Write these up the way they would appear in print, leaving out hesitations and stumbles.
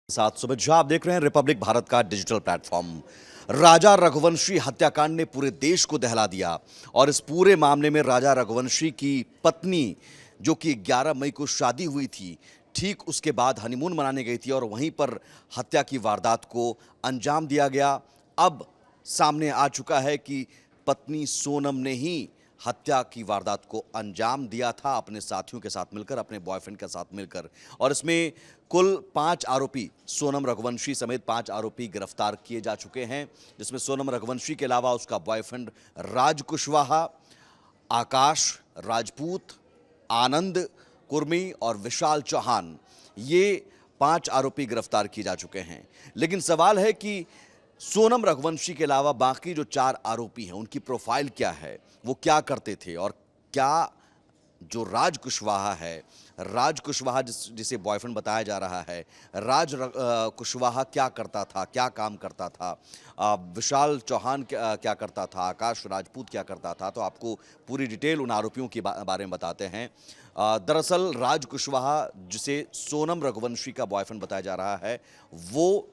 साथ सुबह आप देख रहे हैं रिपब्लिक भारत का डिजिटल प्लेटफॉर्म। राजा रघुवंशी हत्याकांड ने पूरे देश को दहला दिया और इस पूरे मामले में राजा रघुवंशी की पत्नी, जो कि 11 मई को शादी हुई थी, ठीक उसके बाद हनीमून मनाने गई थी और वहीं पर हत्या की वारदात को अंजाम दिया गया। अब सामने आ चुका है कि पत्नी सोनम ने ही हत्या की वारदात को अंजाम दिया था अपने साथियों के साथ मिलकर, अपने बॉयफ्रेंड के साथ मिलकर। और इसमें कुल 5 आरोपी, सोनम रघुवंशी समेत 5 आरोपी गिरफ्तार किए जा चुके हैं, जिसमें सोनम रघुवंशी के अलावा उसका बॉयफ्रेंड राज कुशवाहा, आकाश राजपूत, आनंद कुर्मी और विशाल चौहान, ये 5 आरोपी गिरफ्तार किए जा चुके हैं। लेकिन सवाल है कि सोनम रघुवंशी के अलावा बाकी जो 4 आरोपी हैं, उनकी प्रोफाइल क्या है, वो क्या करते थे और क्या जो राज कुशवाहा है, राज कुशवाहा जिसे बॉयफ्रेंड बताया जा रहा है, कुशवाहा क्या करता था, क्या काम करता था, विशाल चौहान क्या करता था, आकाश राजपूत क्या करता था, तो आपको पूरी डिटेल उन आरोपियों के बारे में बताते हैं। दरअसल राज कुशवाहा, जिसे सोनम रघुवंशी का बॉयफ्रेंड बताया जा रहा है, वो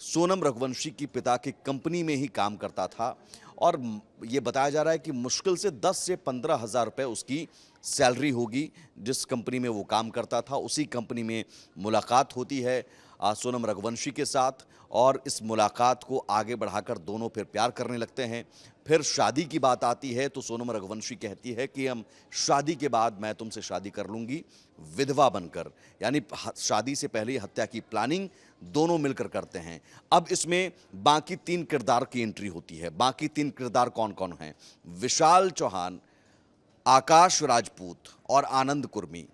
सोनम रघुवंशी की पिता की कंपनी में ही काम करता था और ये बताया जा रहा है कि मुश्किल से 10 से 15 हज़ार रुपये उसकी सैलरी होगी। जिस कंपनी में वो काम करता था, उसी कंपनी में मुलाकात होती है सोनम रघुवंशी के साथ और इस मुलाकात को आगे बढ़ाकर दोनों फिर प्यार करने लगते हैं। फिर शादी की बात आती है तो सोनम रघुवंशी कहती है कि हम शादी के बाद मैं तुमसे शादी कर लूँगी विधवा बनकर, यानी शादी से पहले हत्या की प्लानिंग दोनों मिलकर करते हैं। अब इसमें बाकी 3 किरदार की एंट्री होती है। बाकी 3 किरदार कौन कौन हैं? विशाल चौहान, आकाश राजपूत और आनंद कुर्मी।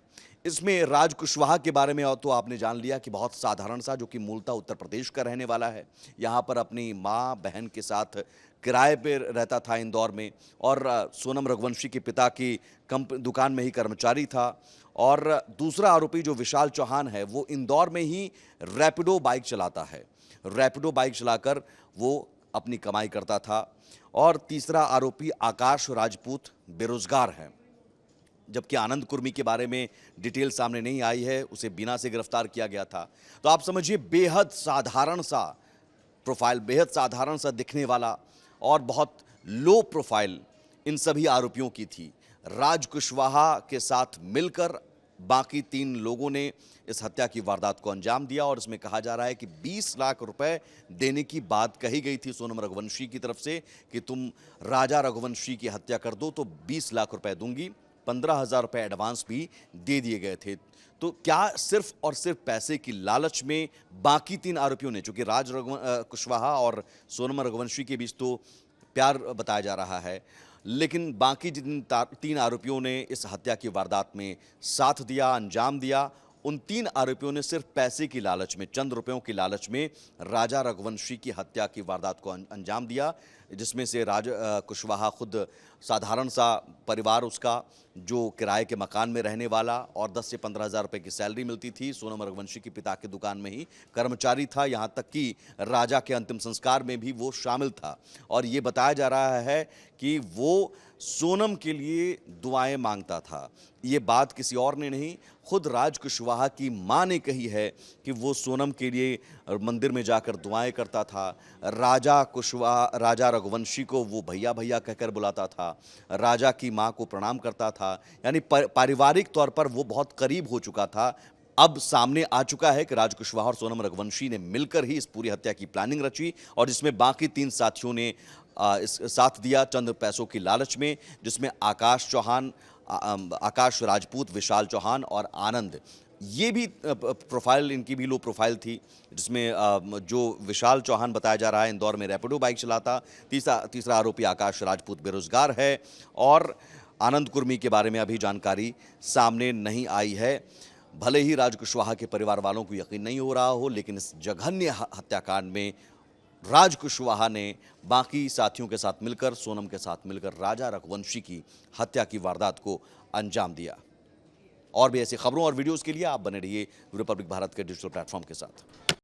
इसमें राज कुशवाहा के बारे में और तो आपने जान लिया कि बहुत साधारण सा, जो कि मूलतः उत्तर प्रदेश का रहने वाला है, यहाँ पर अपनी माँ बहन के साथ किराए पे रहता था इंदौर में और सोनम रघुवंशी के पिता की दुकान में ही कर्मचारी था। और दूसरा आरोपी जो विशाल चौहान है, वो इंदौर में ही रैपिडो बाइक चलाता है। रैपिडो बाइक चलाकर वो अपनी कमाई करता था। और तीसरा आरोपी आकाश राजपूत बेरोजगार है। जबकि आनंद कुर्मी के बारे में डिटेल सामने नहीं आई है, उसे बिना से गिरफ्तार किया गया था। तो आप समझिए बेहद साधारण सा प्रोफाइल, बेहद साधारण सा दिखने वाला और बहुत लो प्रोफाइल इन सभी आरोपियों की थी। राज कुशवाहा के साथ मिलकर बाकी 3 लोगों ने इस हत्या की वारदात को अंजाम दिया और इसमें कहा जा रहा है कि 20 लाख रुपए देने की बात कही गई थी सोनम रघुवंशी की तरफ से कि तुम राजा रघुवंशी की हत्या कर दो तो 20 लाख रुपए दूंगी। 15,000 रुपए एडवांस भी दे दिए गए थे। तो क्या सिर्फ और सिर्फ पैसे की लालच में बाकी 3 आरोपियों ने, चूंकि कुशवाहा और सोनम रघुवंशी के बीच तो प्यार बताया जा रहा है, लेकिन बाकी जिन 3 आरोपियों ने इस हत्या की वारदात में साथ दिया, अंजाम दिया, उन 3 आरोपियों ने सिर्फ पैसे की लालच में, चंद रुपयों की लालच में राजा रघुवंशी की हत्या की वारदात को अंजाम दिया, जिसमें से कुशवाहा खुद साधारण सा परिवार उसका, जो किराए के मकान में रहने वाला और 10 से 15 हज़ार रुपये की सैलरी मिलती थी। सोनम रघुवंशी के पिता की दुकान में ही कर्मचारी था, यहाँ तक कि राजा के अंतिम संस्कार में भी वो शामिल था। और ये बताया जा रहा है कि वो सोनम के लिए दुआएं मांगता था। ये बात किसी और ने नहीं, खुद राज कुशवाहा की मां ने कही है कि वो सोनम के लिए मंदिर में जाकर दुआएं करता था। राजा रघुवंशी को वो भैया भैया कहकर बुलाता था, राजा की मां को प्रणाम करता था, यानी पारिवारिक तौर पर वो बहुत करीब हो चुका था। अब सामने आ चुका है कि राज कुशवाहा और सोनम रघुवंशी ने मिलकर ही इस पूरी हत्या की प्लानिंग रची और जिसमें बाकी 3 साथियों ने इस साथ दिया चंद पैसों की लालच में, जिसमें आकाश राजपूत, विशाल चौहान और आनंद, ये भी प्रोफाइल इनकी भी लो प्रोफाइल थी, जिसमें जो विशाल चौहान बताया जा रहा है इंदौर में रैपिडो बाइक चलाता। तीसरा आरोपी आकाश राजपूत बेरोजगार है और आनंद कुर्मी के बारे में अभी जानकारी सामने नहीं आई है। भले ही राज कुशवाहा के परिवार वालों को यकीन नहीं हो रहा हो, लेकिन इस जघन्य हत्याकांड में राज कुशवाहा ने बाकी साथियों के साथ मिलकर, सोनम के साथ मिलकर राजा रघुवंशी की हत्या की वारदात को अंजाम दिया। और भी ऐसी खबरों और वीडियोस के लिए आप बने रहिए रिपब्लिक भारत के डिजिटल प्लेटफॉर्म के साथ।